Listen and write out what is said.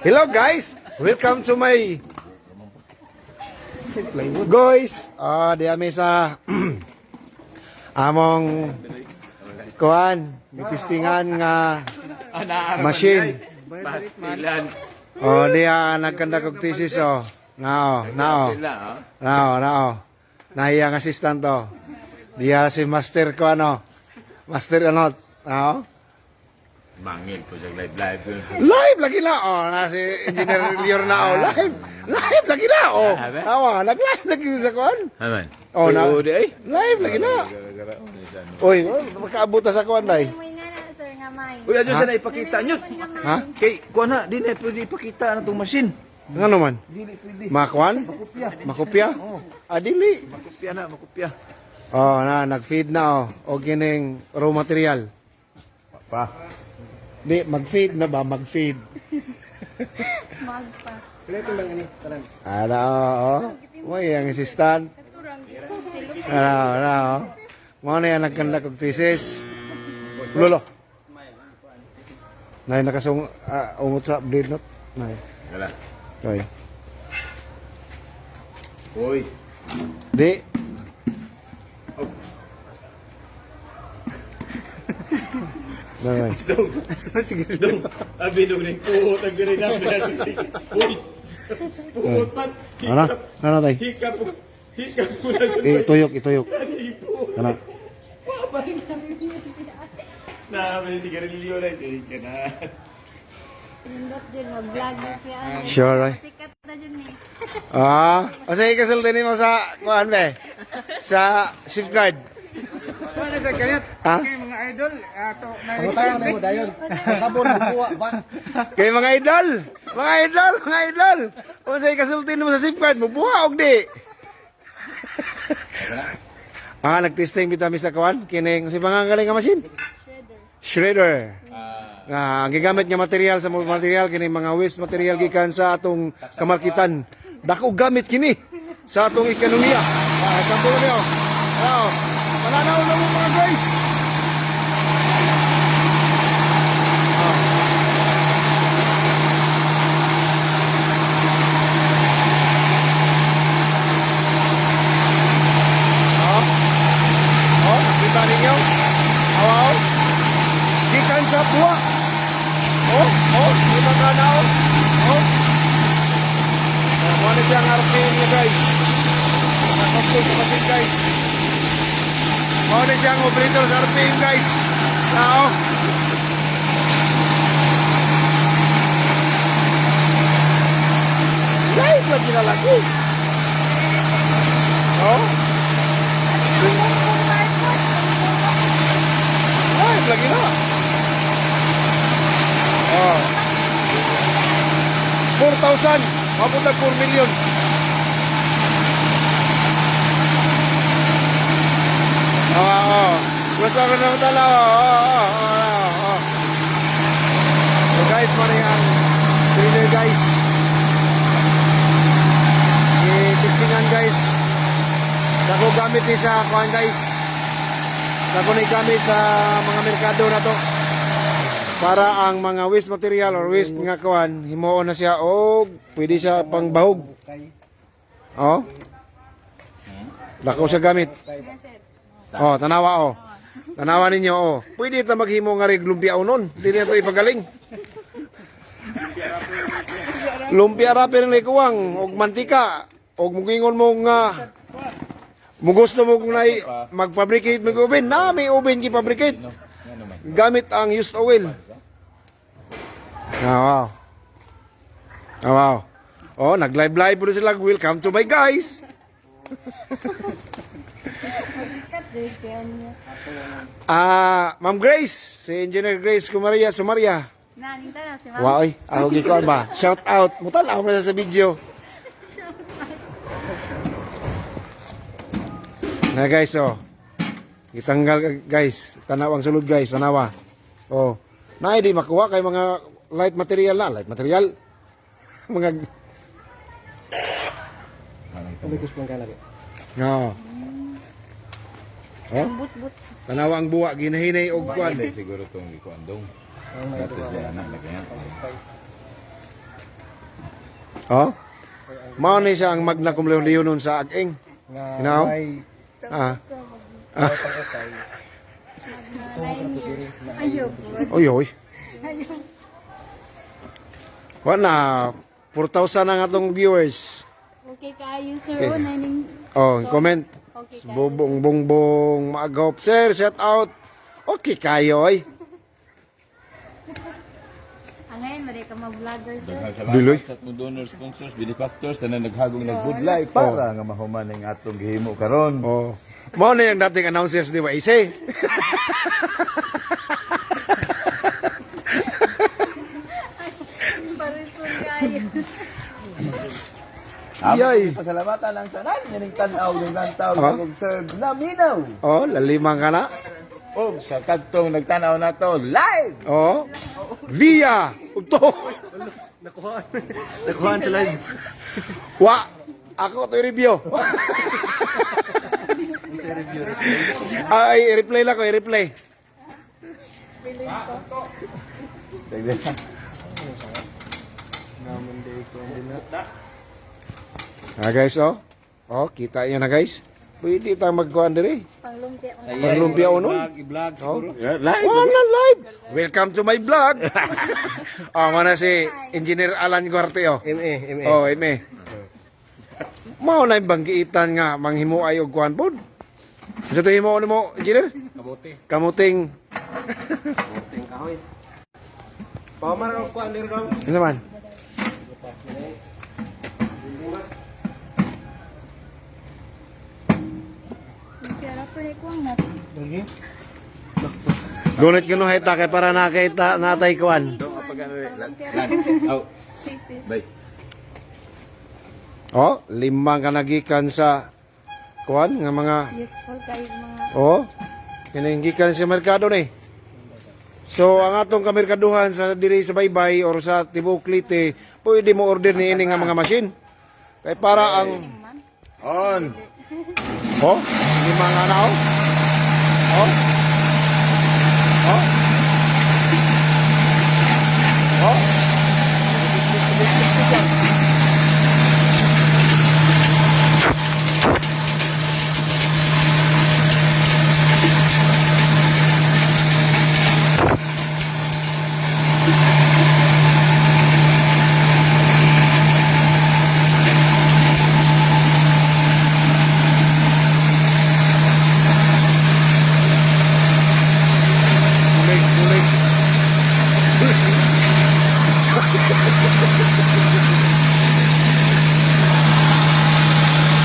Hello guys, welcome to my guys. Di kami sa among kuan, gitistingan nga machine. Pastilan. Diya nagkanda kog thesis Nao. Nahiyang assistant Diya si master ko Master Mangil po siya live. Live lagi na na si Engineer Lior na live lagi na nag-live lagi sa kuan. Aman. Live lagi na. Oy, makaabot sa kuan dai. Uy, adyo sa na ipakita nyo. Ha? Kay, kuha na, di na pwede ipakita na itong machine. Ngano man? Dili pwede. Makuan? Makopya? Dili. Makopya. Nag-feed na o gining raw material. Pa. Di, mag-feed na ba? Mag-feed. Magpa. May ang assistant. Mga na yan nagkanda kong thesis. Lolo. Nay, nakasung, ungot sa update not. Nay. Wala. Okay. Uy. Di. Nay. Sige dong. Abi dong ning puhot ang gari na. Uy. Puhot man. Ano tay? Hika po na siya. Ituyok. Ano? May sigarilyo na. Hika na. Nindot din, mag-vlog na siya. Sure, right? Sikat na dyan eh. Sige, kasulti mo sa, kuhan be? Sa safeguard. Ano sa kanyat? Ha? Kay mga idol, ato na Tayo na mo dayon. Sabon buwa ba? Kay mga idol. Kung sa'yo kasultin mo sa safeguard, bubuha og di. Nagtesting bitami sa kawan. Kining si pangangaling nga machine. Shredder. Ang gigamit nga material sa material kining mga waste material gikan sa atong kamarkitan. Dako gamit kini sa atong ekonomiya. Sample niyo. Mananaw na mo mga guys. Kita ninyo? Gikan sa buwa. Kita ka na Muna siyang RPM niya guys. Nakapos sa kapit guys. Muna siyang operator sa RPM guys. Live lagi na lagi. Live lagi na. 4,000. Mapunta 4 million. Gusto ko naman tala. So guys, muna yung trainer guys. I-testingan guys. Dako gamit ni sa kuhan guys. Dako ni gamit sa mga merkado na to. Para ang mga waste material or waste nga kuhan, himuon na siya o pwede siya pang bahog. Dako siya gamit. Tanawa Tanawa ninyo Pwede ito maghimo nga rig lumpia unon. Hindi na ito ipagaling. Lumpia rapin ng likuwang og mantika og mugingon mo nga gusto mo na mag-fabricate mag-oven. May oven gi-fabricate. Gamit ang used oil. Wow. Nag-live po sila. Welcome to my guys. Sikat din siya niya. Ma'am Grace, si Engineer Grace Sumaria. Naninta na si Ma'am. Wow, gikuan ba? Shout out. Mutalaw mo sa video. Na guys, gitanggal guys. Tanawang sulod guys, tanawa. Na di makuha kay mga light material na. Light material. Mga But. Tanawa ang buwa, ginahinay og kuan. Siguro itong ikuan dong. Gatos niya anak na kaya. Oh. Mao ni siya ang magna cum laude nun sa Ag-ing. Nga You know? may Ah. pag-ukay. 9 years. Ayaw po. Oy oy. Ayaw. Wa na 4,000 ang atong viewers. Okay kayo, sir. Okay. O, naning... Oh, comment. Okay kayo. Bubong bongbong maagop. Sir, shout out. Okay kayo oy. Ngayon, mali ka mag-vlogger, sir. Daghang salamat Diloy. sa atong donor, sponsors, benefactors, tanan naghagong nagbudlay para nga mahuman ang atong gihimo karon. Oh. Mao na yung dating announcers di ba ise? Parison kayo. Yay. Pasalamatan ang tanan ning tan-aw ning lantaw Ah. observe na minaw. Oh, lalimang ka na. Og sa kadtong nagtanaw nato live. Oh. Via. Ugto. Nakuhaan sa live. Wa. Ako to review. Ay, i-replay lang ko, i-replay. Ah guys, oh. Oh, kita niyo na guys. Pwede tayong magkuhan diri. Panglumpia ko. Panglumpia uno. I-vlog Oh. Live. Wala live. Welcome to my vlog. Oh, mana si Engineer Alan Guarte oh. MA. Oh, ime. Mao na yung banggiitan nga manghimo ay og kuan pod. Sa to himo ano mo, engineer? Kamote. Kamuting. Kamoting kahoy. Pamar ko anir daw. Ano man? Kaya pa rin ko ang nat. Gunit kuno hayta kay para nakita natay kuan. Aw. Thesis. Bye. Oh, limang ka nagikan sa kuan nga mga Useful kayo mga... oh. Kini gikan sa merkado ni. So ang atong kamerkaduhan sa diri sa Baybay or sa Tibok Leyte, pwede mo order ni ini nga mga machine. Kay para ang Man. On. oh, limang ana oh. Oh. Oh. Oh.